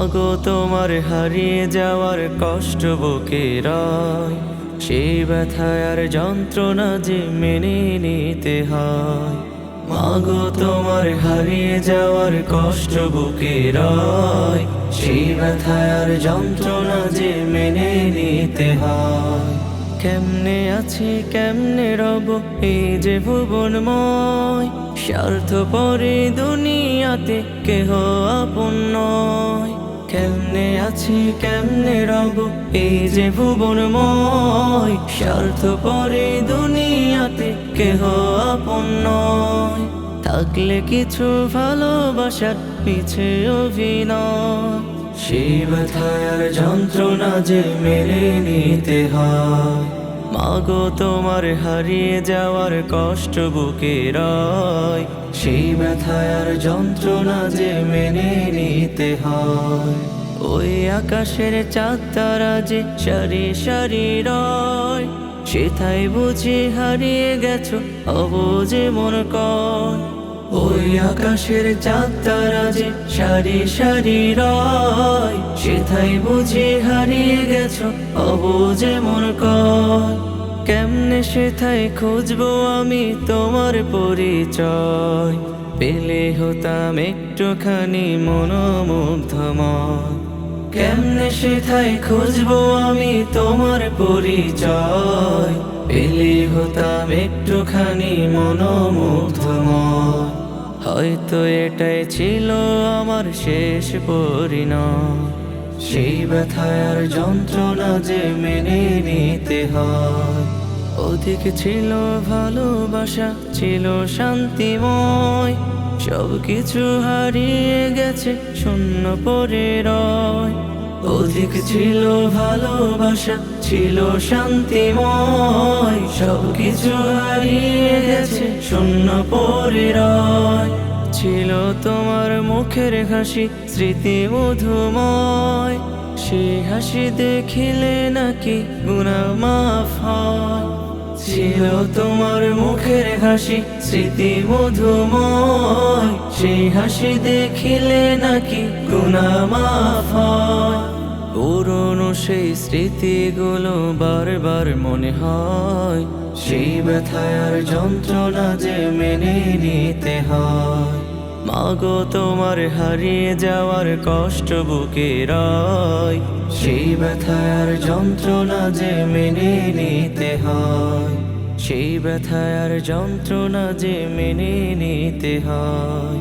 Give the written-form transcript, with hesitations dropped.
মাগো তোমার হারিয়ে যাওয়ার কষ্ট বুকে রয়, সেই ব্যথায় আর যন্ত্রণা যে মেনে নিতে হয়। মাগো তোমার হারিয়ে যাওয়ার কষ্ট বুকে রয়, সেই ব্যথায় আর যন্ত্রণা যে মেনে নিতে হয়। কেমনে আছি কেমনে রব এই যে ভুবনময়, স্বার্থপরে দুনিয়াতে কেহ আপন নয়। কেমনে আছি কেমনে রব এই যে ভুবনময়, স্বার্থপরে দুনিয়াতে কেহ আপন নয়। থাকলে কিছু ভালোবাসার পিছে অভিনয়, সেই ব্যথায় আর যন্ত্রণা যে মেনে নিতে হয়। মাগো তোমার হারিয়ে যাওয়ার কষ্ট বুকে রয়, সেই ব্যথায় আর যন্ত্রণা যে মেনে নিতে হয়। ওই আকাশের চাঁদ তারা যে সারি সারি রয়, সেথায় বুঝি হারিয়ে গেছো অবুঝে মন কয়। ওই আকাশের চাঁদ তারা যে সারি সারি রয়, সেথায় বুঝি হারিয়ে গেছো অবুঝে মন কয়। কেমনে সেথায় খুঁজবো আমি তোমার পরিচয়, পেলে হতাম একটুখানি মনোমুগ্ধময়। কেমনে সেথায় খুঁজবো আমি তোমার পরিচয়, পেলে হতাম একটুখানি মনোমুগ্ধময়। হয়তো এটাই ছিল আমার শেষ পরিণয়, সেই ব্যথায় আর যন্ত্রণা যে মেনে নিতে হয়। অধিক ছিল ভালোবাসা ছিল শান্তিময়, সব কিছু হারিয়ে গেছে শূন্য পড়ে রয়। অধিক ছিল ভালোবাসা ছিল শান্তিময়, সব কিছু হারিয়ে গেছে শূন্য পড়ে রয়। ছিল তোমার মুখের হাসি স্মৃতি মধুময়, সেই হাসি দেখিলে নাকি গুনাহ মাফ হয়। ছিল তোমার মুখের হাসি স্মৃতি মধুময়, সেই হাসি দেখিলে নাকি গুনাহ মাফ হয়। পুরনো সেই স্মৃতিগুলো বারবার মনে হয়, সেই ব্যথায় আর যন্ত্রণা যে মেনে নিতে হয়। মাগো তোমার হারিয়ে যাওয়ার কষ্ট বুকে রয়, সেই ব্যথায় আর যন্ত্রণা যে মেনে নিতে হয়। সেই ব্যথায় আর যন্ত্রণা যে মেনে নিতে হয়।